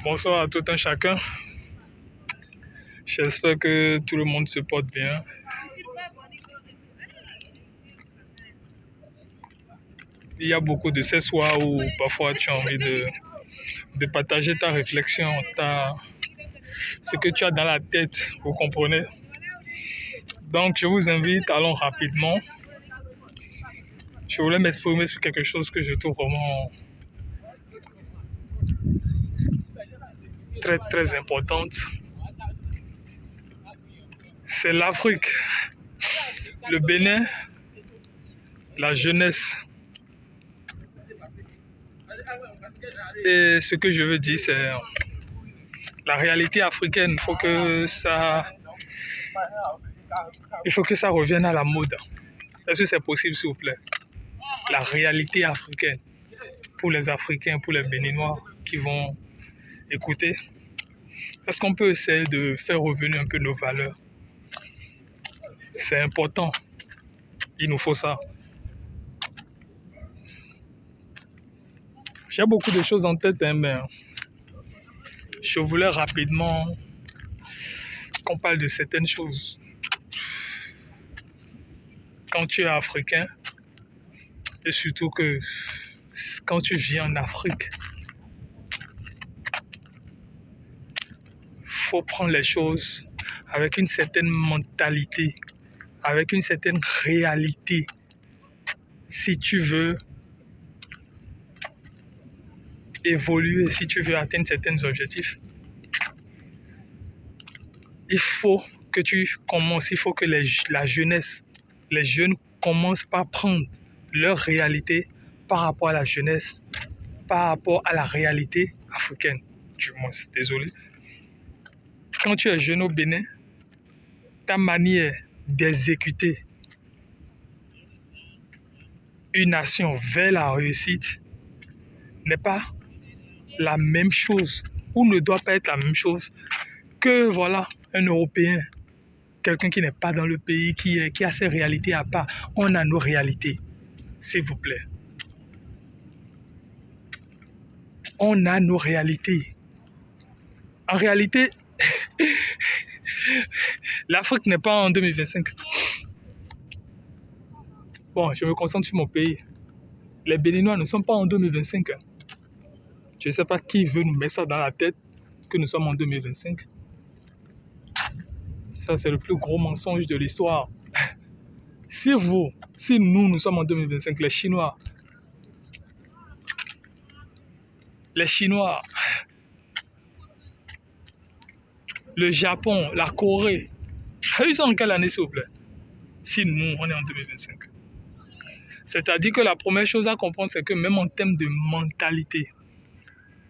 Bonsoir à tout un chacun. J'espère que tout le monde se porte bien. Il y a beaucoup de ces soirs où parfois tu as envie de partager ta réflexion, ce que tu as dans la tête, vous comprenez? Donc je vous invite, allons rapidement. Je voulais m'exprimer sur quelque chose que je trouve vraiment très importante. C'est l'Afrique, le Bénin, la jeunesse. Et ce que je veux dire, c'est la réalité africaine. Il faut que ça revienne à la mode. Est-ce que c'est possible, s'il vous plaît? La réalité africaine pour les Africains, pour les Béninois qui vont écouter. Est-ce qu'on peut essayer de faire revenir un peu nos valeurs? C'est important. Il nous faut ça. J'ai beaucoup de choses en tête, mais je voulais rapidement qu'on parle de certaines choses. Quand tu es africain, et surtout que quand tu vis en Afrique, il faut prendre les choses avec une certaine mentalité, avec une certaine réalité. Si tu veux évoluer, si tu veux atteindre certains objectifs, il faut que tu commences, il faut que la jeunesse, les jeunes commencent par prendre leur réalité par rapport à la jeunesse, par rapport à la réalité africaine. Du moins, désolé. Quand tu es jeune au Bénin, ta manière d'exécuter une nation vers la réussite n'est pas la même chose, ou ne doit pas être la même chose que voilà un Européen, quelqu'un qui n'est pas dans le pays, qui a ses réalités à part. On a nos réalités, s'il vous plaît. On a nos réalités. En réalité, l'Afrique n'est pas en 2025. Bon, je me concentre sur mon pays. Les Béninois ne sont pas en 2025. Je ne sais pas qui veut nous mettre ça dans la tête, que nous sommes en 2025. Ça, c'est le plus gros mensonge de l'histoire. Si nous sommes en 2025, les Chinois, le Japon, la Corée, ils sont en quelle année, s'il vous plaît? Si nous, on est en 2025. C'est-à-dire que la première chose à comprendre, c'est que même en termes de mentalité,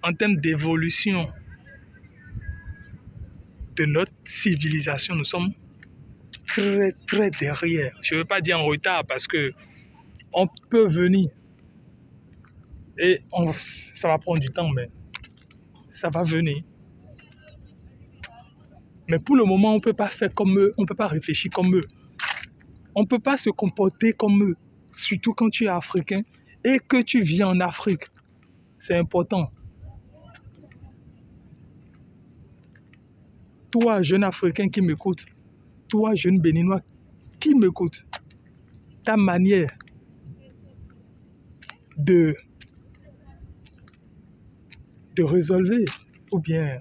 en termes d'évolution de notre civilisation, nous sommes très derrière. Je ne veux pas dire en retard parce que on peut venir et ça va prendre du temps, mais ça va venir. Mais pour le moment, on ne peut pas faire comme eux, on ne peut pas réfléchir comme eux. On ne peut pas se comporter comme eux, surtout quand tu es africain et que tu vis en Afrique. C'est important. Toi, jeune Africain qui m'écoute, toi, jeune Béninois qui m'écoute, ta manière de résolver ou bien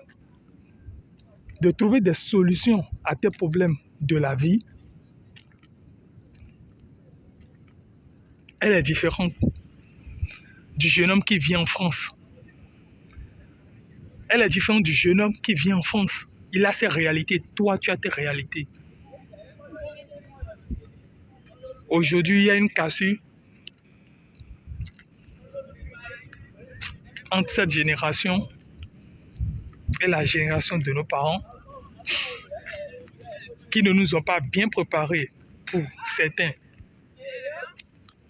de trouver des solutions à tes problèmes de la vie, elle est différente du jeune homme qui vit en France. Elle est différente du jeune homme qui vit en France. Il a ses réalités. Toi, tu as tes réalités. Aujourd'hui, il y a une cassure entre cette génération et la génération de nos parents qui ne nous ont pas bien préparés pour certains,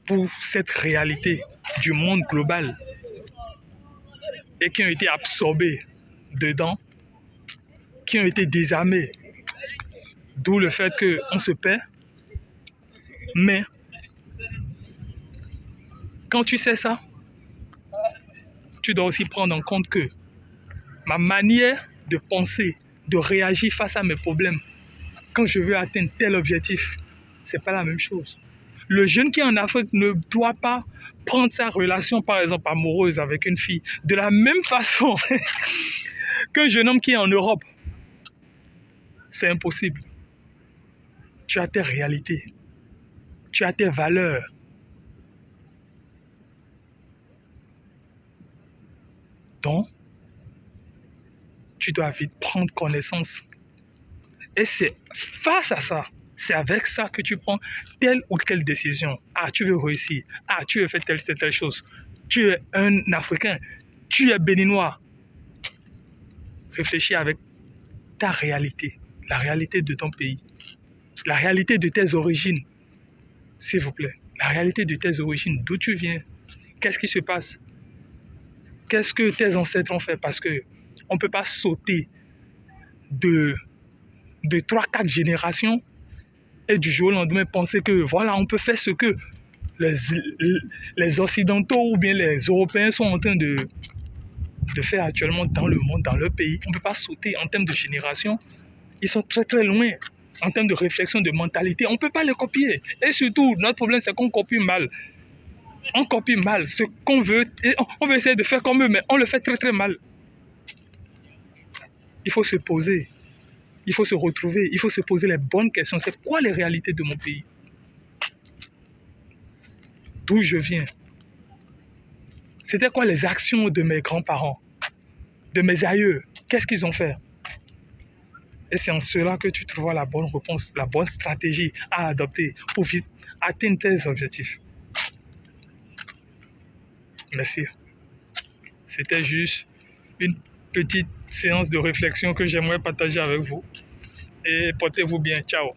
pour cette réalité du monde global et qui ont été absorbés dedans, qui ont été désarmés. D'où le fait qu'on se perd. Mais quand tu sais ça, tu dois aussi prendre en compte que ma manière de penser, de réagir face à mes problèmes, quand je veux atteindre tel objectif, c'est pas la même chose. Le jeune qui est en Afrique ne doit pas prendre sa relation, par exemple, amoureuse avec une fille de la même façon qu'un jeune homme qui est en Europe. C'est impossible. Tu as tes réalités. Tu as tes valeurs. Donc, tu dois vite prendre connaissance. Et c'est face à ça, c'est avec ça que tu prends telle ou telle décision. Ah, tu veux réussir. Ah, tu veux faire telle chose. Tu es un Africain. Tu es béninois. Réfléchis avec ta réalité. La réalité de ton pays. La réalité de tes origines. S'il vous plaît. La réalité de tes origines. D'où tu viens. Qu'est-ce qui se passe? Qu'est-ce que tes ancêtres ont fait? Parce que on ne peut pas sauter de 3-4 générations et du jour au lendemain penser que voilà, on peut faire ce que les Occidentaux ou bien les Européens sont en train de faire actuellement dans le monde, dans leur pays. On ne peut pas sauter en termes de génération. Ils sont très très loin en termes de réflexion, de mentalité. On ne peut pas les copier. Et surtout, notre problème, c'est qu'on copie mal. On copie mal ce qu'on veut. Et on veut essayer de faire comme eux, mais on le fait très très mal. Il faut se poser. Il faut se retrouver. Il faut se poser les bonnes questions. C'est quoi les réalités de mon pays? D'où je viens? C'était quoi les actions de mes grands-parents? De mes aïeux? Qu'est-ce qu'ils ont fait? Et c'est en cela que tu trouveras la bonne réponse, la bonne stratégie à adopter pour vite atteindre tes objectifs. Merci. C'était juste une petite séance de réflexion que j'aimerais partager avec vous. Et portez-vous bien. Ciao.